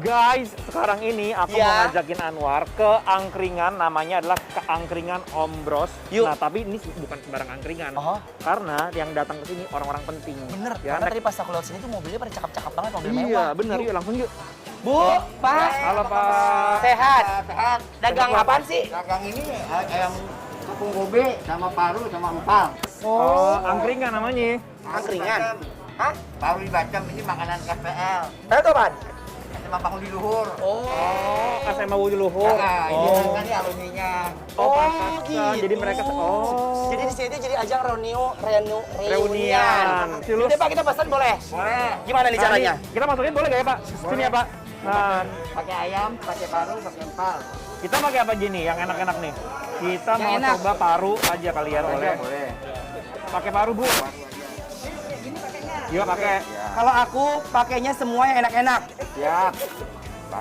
Guys, sekarang ini aku Iya. mau ngajakin Anwar ke angkringan, namanya adalah Angkringan Om Bros. Yuk. Nah, tapi ini bukan sembarang angkringan. Oh. Karena yang datang ke sini orang-orang penting. Bener, Ya, karena naik- tadi pas aku lewat sini tuh mobilnya pada cakep-cakep banget, mobil Iya, mewah. bener. Yuk, langsung yuk. Bu, Pak. Halo, Pak. Sehat. Sehat. Dagang apaan sih? Dagang ini ayam tepung gobe sama paru sama empal. Oh, angkringan namanya. Angkringan. Hah? Paru di Bacem ini makanan KPL. Itu apaan? Sama bangun di luhur. Oh, SMA Wudi Luhur. Nah, ini Oh. kan alumninya. Oh, pantesan. Jadi mereka Jadi di sini jadi ajang reunian. Reunian. Udah Pak, kita pesan boleh? Boleh. Gimana nih caranya? Nah, kita masukin boleh gak ya, Pak? Sini ya, Pak. Nah, Pakai ayam, pakai paru, pakai empal. kita pakai apa aja nih yang enak-enak nih? Kita Yang mau enak. coba paru aja kali ya, boleh. Boleh. Pakai paru, Bu. Iya, pakai. Kalau aku pakainya semua yang enak-enak. Siap.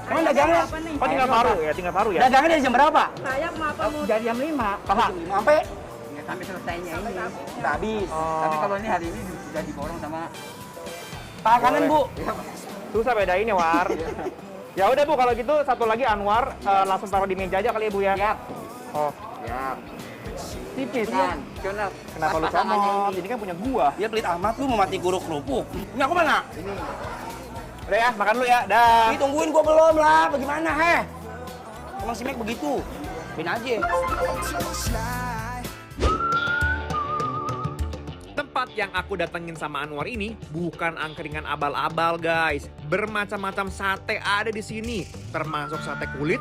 Emang dagangnya? Oh, tinggal paru ya, tinggal paru ya. Dagangnya dari jam berapa? Dari jam 5. Pak, sampai Ya, sampai selesainya ini. nggak habis. Tapi kalau ini hari ini sudah diborong sama Pak kanan, Bu. Susah bedain ya, War. Ya udah, Bu, kalau gitu satu lagi Anwar langsung taruh di meja aja kali ya, Bu ya. Siap. Oh, Siap. tipis. Kan, Jonas. Kenapa lu comot? Ini kan punya gua. Ya pelit amat lu mau mati guru kerupuk. Ini aku mana? Ini. Udah ya, makan lu ya. Dah. Ini tungguin gua belum lah. Bagaimana, heh? Emang si Mac begitu. Bin aja. Tempat yang aku datengin sama Anwar ini bukan angkringan abal-abal, guys. Bermacam-macam sate ada di sini, termasuk sate kulit,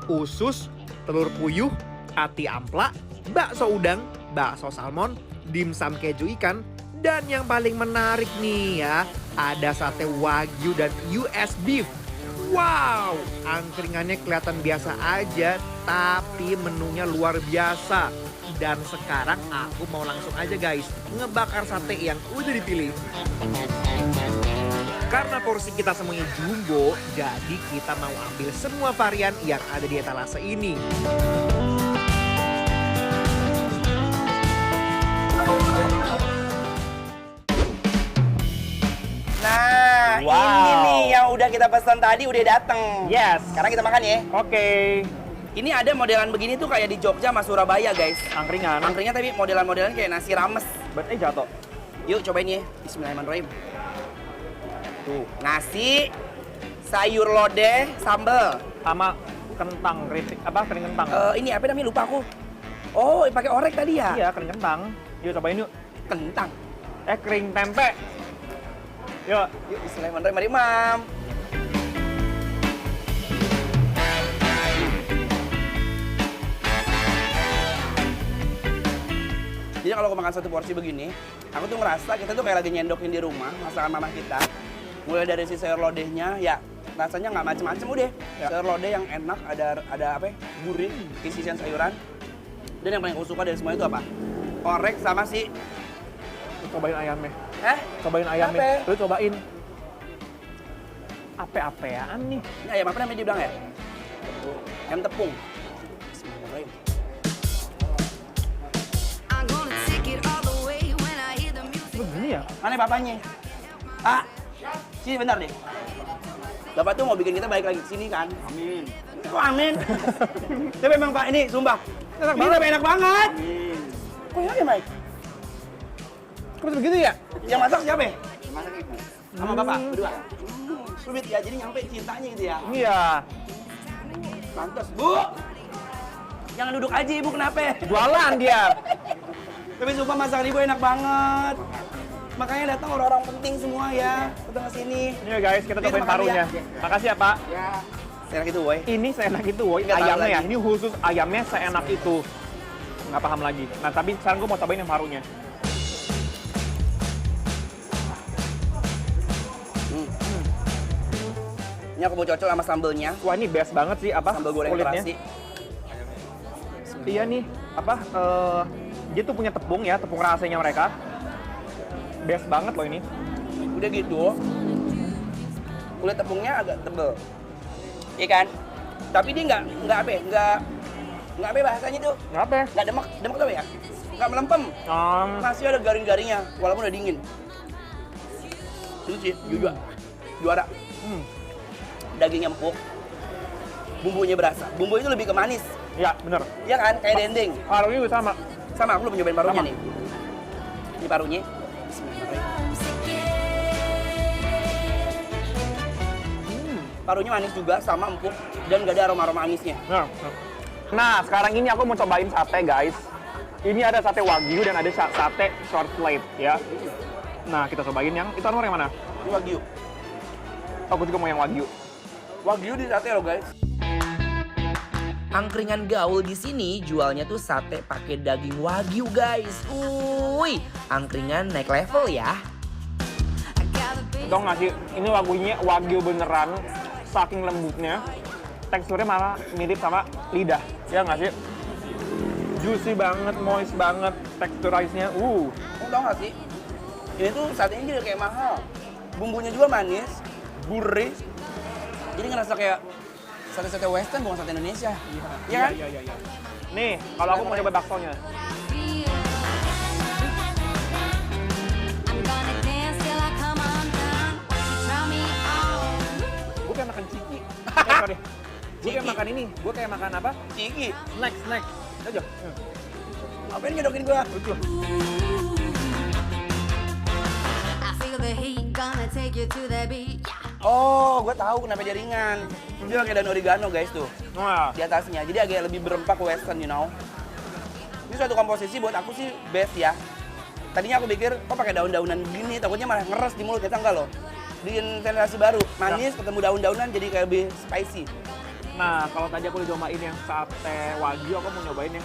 usus, telur puyuh, ati ampla, bakso udang, bakso salmon, dimsum keju ikan, dan yang paling menarik nih ya, ada sate wagyu dan US beef. Wow, angkringannya kelihatan biasa aja, tapi menunya luar biasa. Dan sekarang aku mau langsung aja guys, ngebakar sate yang udah dipilih. Karena porsi kita semuanya jumbo, jadi kita mau ambil semua varian yang ada di etalase ini. Nah, Wow. ini nih yang udah kita pesan tadi udah dateng. Yes. Sekarang kita makan ya. Oke, Ini ada modelan begini tuh kayak di Jogja sama Surabaya, guys. angkringan. Angkringnya tapi modelan-modelan kayak nasi rames. Jatuh. Yuk cobain ya. Bismillahirrahmanirrahim. Tuh, Nasi, sayur lodeh, sambal. sama kentang, keripik, kering kentang. Ini apa namanya lupa aku. Oh, pakai orek tadi ya? Iya, kering kentang. Yuk cobain yuk. Kentang. Kering tempe. Yuk. Yuk bismillahirrahmanirrahim. Mari, Mam. Jadi kalau aku makan satu porsi begini, aku tuh ngerasa kita tuh kayak lagi nyendokin di rumah masakan mama kita. Mulai dari si sayur lodehnya, ya rasanya nggak macem-macem udah. Ya. Sayur lodeh yang enak, ada apa? Ya, gurih, isian sayuran. Dan yang paling aku suka dari semua itu apa? Orek sama si, Cobain ayamnya. Apa? Cobain ayamnya. Lu cobain. Ape-apean nih. Ini ayam apa namanya dibilang ya? Ayam tepung. Bismillahirrahmanirrahim. Begini ya? Mana bapaknya? Pak, sini bentar deh. Bapak tuh mau bikin kita balik lagi ke sini kan? Amin. Kok amin? Tapi memang Pak, ini sumpah. Enak Ini banget. tapi enak banget. Amin. Kok enak ya, Mike? Kok bisa begitu ya? Yang masak siapa ya? Mana ibu? Sama Bapak, berdua. Sulit ya, jadi nyampe cintanya gitu ya. Iya. Pantes, Bu. Jangan duduk aja, Ibu, kenapa? Jualan dia. Tapi sumpah masakan Ibu enak banget. Makanya datang orang-orang penting semua ya, datang ke sini. Nih guys, kita Ini cobain makan parunya. ya. Makasih ya, Pak. Ya. Seenak itu, woy. Ini seenak itu, woy. Nggak tahu Ayamnya ya. lagi. Ini khusus ayamnya seenak itu. Nggak paham lagi. Nah, tapi sekarang gue mau cobain yang parunya. Ini aku mau cocok sama sambelnya. Wah, ini best banget sih, apa? Sambal goreng kulitnya. terasi. Iya nih, apa? Dia tuh punya tepung ya, tepung rasanya mereka. Best banget loh ini. Udah gitu, kulit tepungnya agak tebel, iya kan? Tapi dia nggak apa, ya, nggak apa ya bahasanya tuh, Nggak apa ya? nggak demek tuh apa ya? Nggak melempem, masih ada garing-garingnya, walaupun udah dingin. Itu sih, juara. daging empuk, bumbunya berasa. Bumbu itu lebih ke manis, Ya, bener. ya kan? Kayak dendeng. Parunya juga sama. Sama, aku belum nyobain parunya Sama. nih. Ini parunya. Bismillahirrahmanirrahim. Parunya manis juga, sama empuk, dan gak ada aroma-aroma anisnya. Nah, sekarang ini aku mau cobain sate, guys. Ini ada sate wagyu dan ada sate short plate, ya. Nah, kita cobain yang itu Anwar yang mana? Ini wagyu. Aku juga mau yang wagyu. Wagyu di sate loh, guys. Angkringan gaul di sini jualnya tuh sate pakai daging wagyu guys. Wuih, angkringan naik level ya. Tau nggak sih, ini wagyu beneran, saking lembutnya, teksturnya malah mirip sama lidah, ya nggak sih? Juicy banget, moist banget, texturize-nya, Kamu tau gak sih? Ini tuh satenya jadi kayak mahal. Bumbunya juga manis, gurih. Jadi ngerasa kayak sate-sate western bukan sate Indonesia. Iya kan? Iya. Nih, kalau aku mau coba baksonya. Gue kayak makan ciki. Sorry. Gue kayak makan ini. Gue kayak makan apa? Ciki. Snack. Aja. Ngapain ngedokin gua? Lucu. Oh, gua tahu kenapa dia ringan. Dia pakai daun oregano guys tuh Wah. di atasnya. Jadi agak lebih berempak western, you know. Ini suatu komposisi buat aku sih best ya. Tadinya aku pikir kok pakai daun-daunan gini, takutnya malah ngeres di mulut, kita enggak loh. Di generasi baru, manis ketemu daun-daunan jadi kayak lebih spicy. Nah, kalau tadi aku udah cobain yang sate wagyu, aku mau nyobain yang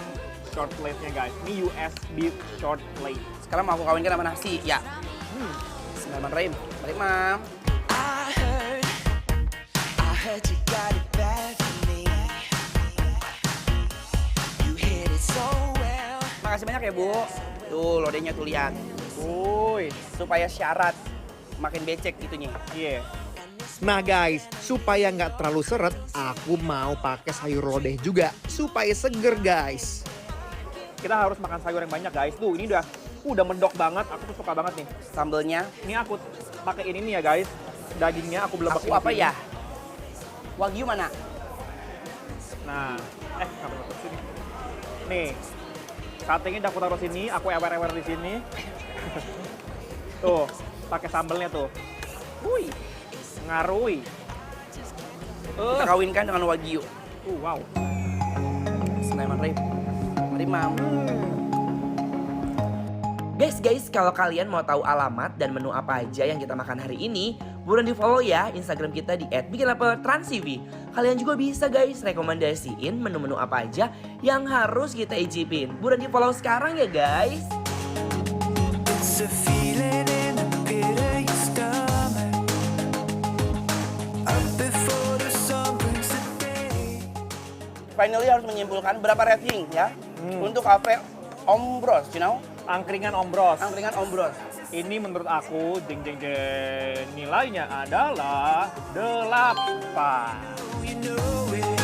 short plate-nya guys. Ini US beef short plate. Sekarang mau aku kawinkan sama nasi, ya. Bismillahirrahmanirrahim. Balik, Mam. I heard you got it bad for me. You hit it so well. Makasih banyak ya, Bu. Tuh, lodenya tuh lihat. Wuih. Supaya syarat makin becek itunya. Iya. Nah guys, supaya nggak terlalu seret, aku mau pakai sayur lodeh juga supaya seger guys. Kita harus makan sayur yang banyak guys. Tuh, ini udah mendok banget. Aku tuh suka banget nih. Sambelnya, Ini aku pakai ini nih ya guys. Dagingnya aku belebek aku apa ya? Wagyu mana? Nah, nggak perlu ke sini. Nih, satenya udah aku taruh sini, aku ewer-ewer di sini. Tuh, pakai sambelnya tuh. Wih, ngarui. Kita kawinkan dengan wagyu. Wow. Bismillahirrahmanirrahim. Mari, Mam. Guys, kalau kalian mau tahu alamat dan menu apa aja yang kita makan hari ini, buruan di follow ya Instagram kita di @bikinlapar_transtv. Kalian juga bisa guys rekomendasiin menu-menu apa aja yang harus kita icipin. Buruan di follow sekarang ya guys. It's a feeling in the pit of your stomach. Up before the sun brings the day. Finally harus menyimpulkan berapa rating ya untuk kafe Om Bros, you know? Angkringan Om Bros. Angkringan Om Bros. Ini menurut aku nilainya adalah 8. You know it.